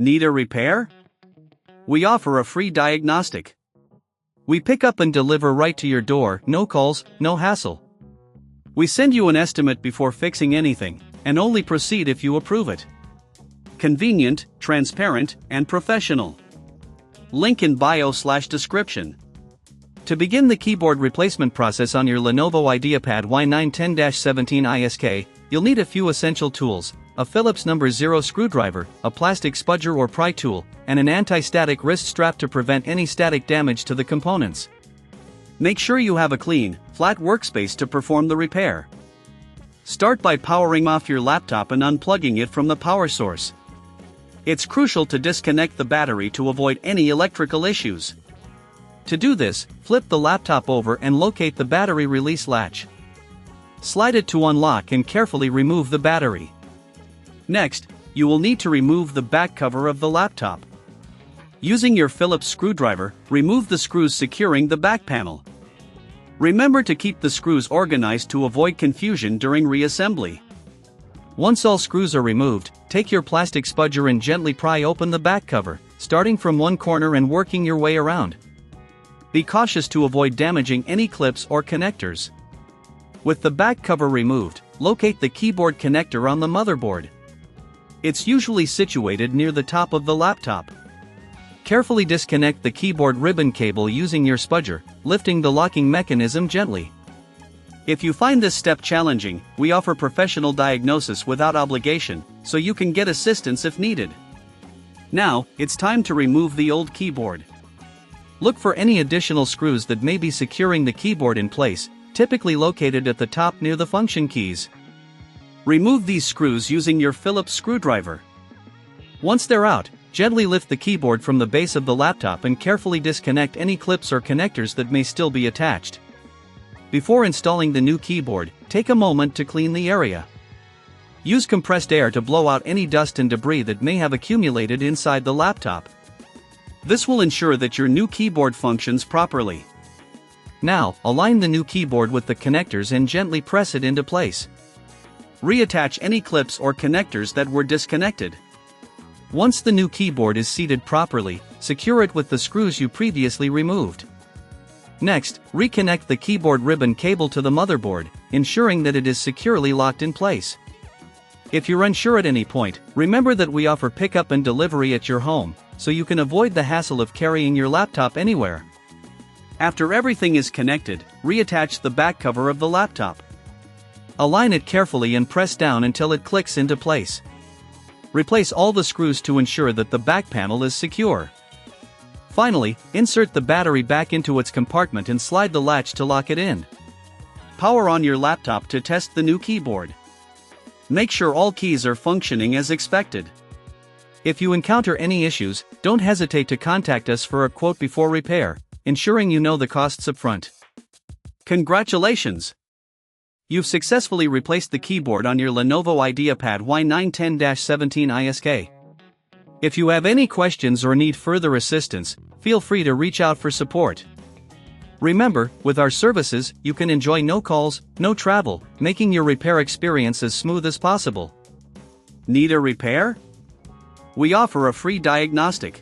Need a repair? We offer a free diagnostic. We pick up and deliver right to your door, no calls, no hassle. We send you an estimate before fixing anything, and only proceed if you approve it. Convenient, transparent, and professional. Link in bio/description. To begin the keyboard replacement process on your Lenovo IdeaPad Y910-17 ISK, you'll need a few essential tools: a Phillips #0 screwdriver, a plastic spudger or pry tool, and an anti-static wrist strap to prevent any static damage to the components. Make sure you have a clean, flat workspace to perform the repair. Start by powering off your laptop and unplugging it from the power source. It's crucial to disconnect the battery to avoid any electrical issues. To do this, flip the laptop over and locate the battery release latch. Slide it to unlock and carefully remove the battery. Next, you will need to remove the back cover of the laptop. Using your Phillips screwdriver, remove the screws securing the back panel. Remember to keep the screws organized to avoid confusion during reassembly. Once all screws are removed, take your plastic spudger and gently pry open the back cover, starting from one corner and working your way around. Be cautious to avoid damaging any clips or connectors. With the back cover removed, locate the keyboard connector on the motherboard. It's usually situated near the top of the laptop. Carefully disconnect the keyboard ribbon cable using your spudger, lifting the locking mechanism gently. If you find this step challenging, we offer professional diagnosis without obligation, so you can get assistance if needed. Now, it's time to remove the old keyboard. Look for any additional screws that may be securing the keyboard in place, typically located at the top near the function keys. Remove these screws using your Phillips screwdriver. Once they're out, gently lift the keyboard from the base of the laptop and carefully disconnect any clips or connectors that may still be attached. Before installing the new keyboard, take a moment to clean the area. Use compressed air to blow out any dust and debris that may have accumulated inside the laptop. This will ensure that your new keyboard functions properly. Now, align the new keyboard with the connectors and gently press it into place. Reattach any clips or connectors that were disconnected. Once the new keyboard is seated properly, secure it with the screws you previously removed. Next, reconnect the keyboard ribbon cable to the motherboard, ensuring that it is securely locked in place. If you're unsure at any point, remember that we offer pickup and delivery at your home, so you can avoid the hassle of carrying your laptop anywhere. After everything is connected, reattach the back cover of the laptop. Align it carefully and press down until it clicks into place. Replace all the screws to ensure that the back panel is secure. Finally, insert the battery back into its compartment and slide the latch to lock it in. Power on your laptop to test the new keyboard. Make sure all keys are functioning as expected. If you encounter any issues, don't hesitate to contact us for a quote before repair, ensuring you know the costs up front. Congratulations! You've successfully replaced the keyboard on your Lenovo IdeaPad Y910-17 ISK. If you have any questions or need further assistance, feel free to reach out for support. Remember, with our services, you can enjoy no calls, no travel, making your repair experience as smooth as possible. Need a repair? We offer a free diagnostic.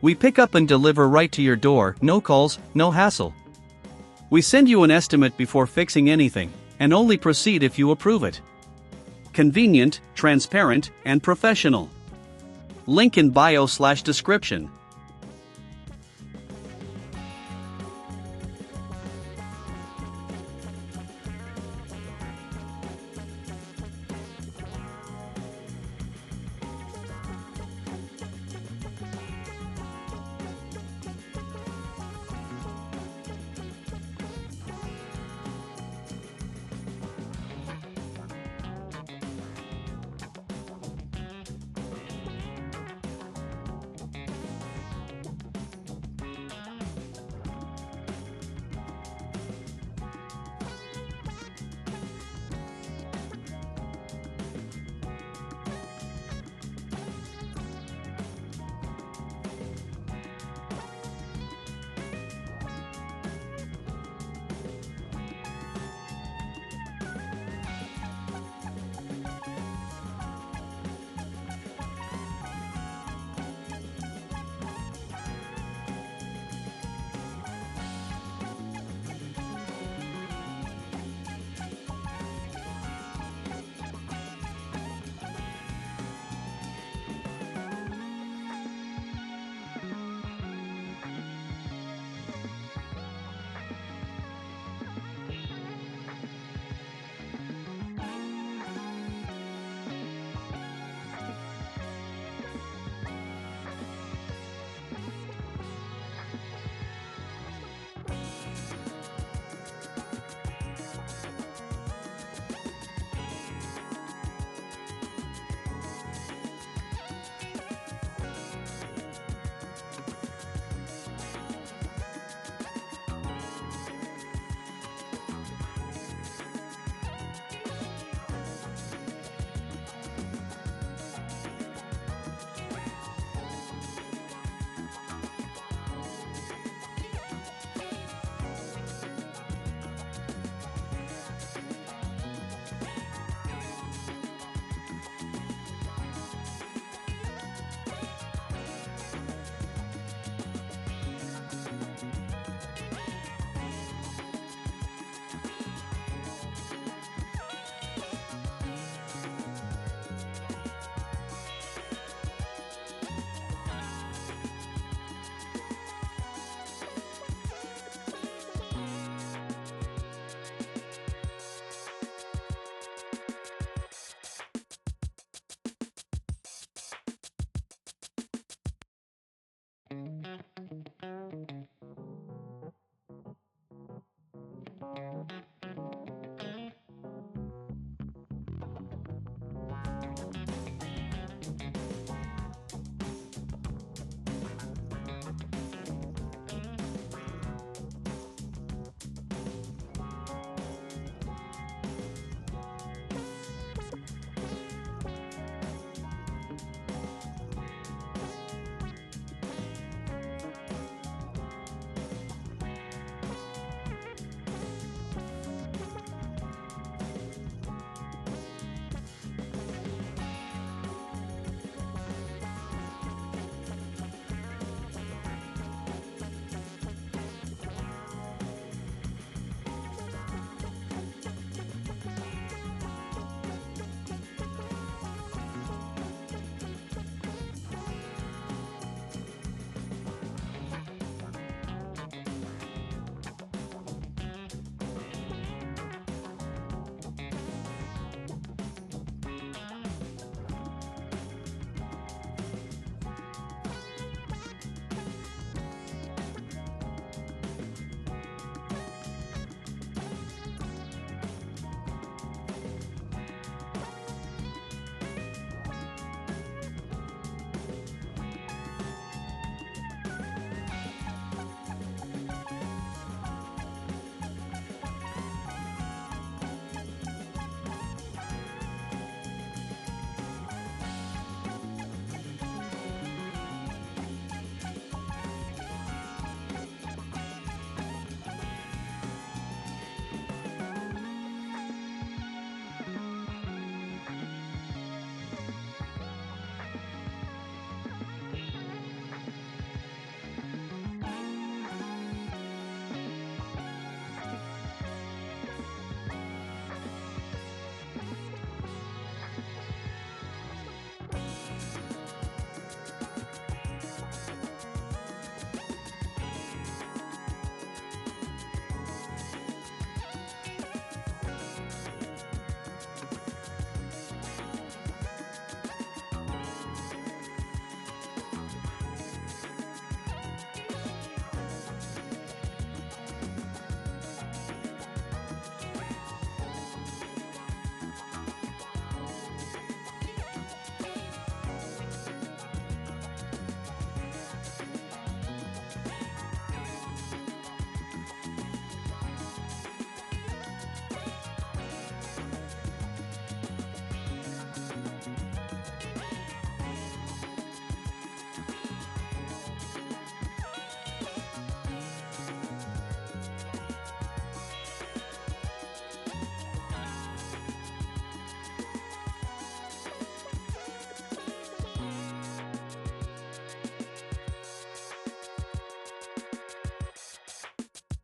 We pick up and deliver right to your door, no calls, no hassle. We send you an estimate before fixing anything, and only proceed if you approve it. Convenient, transparent, and professional. Link in bio/description.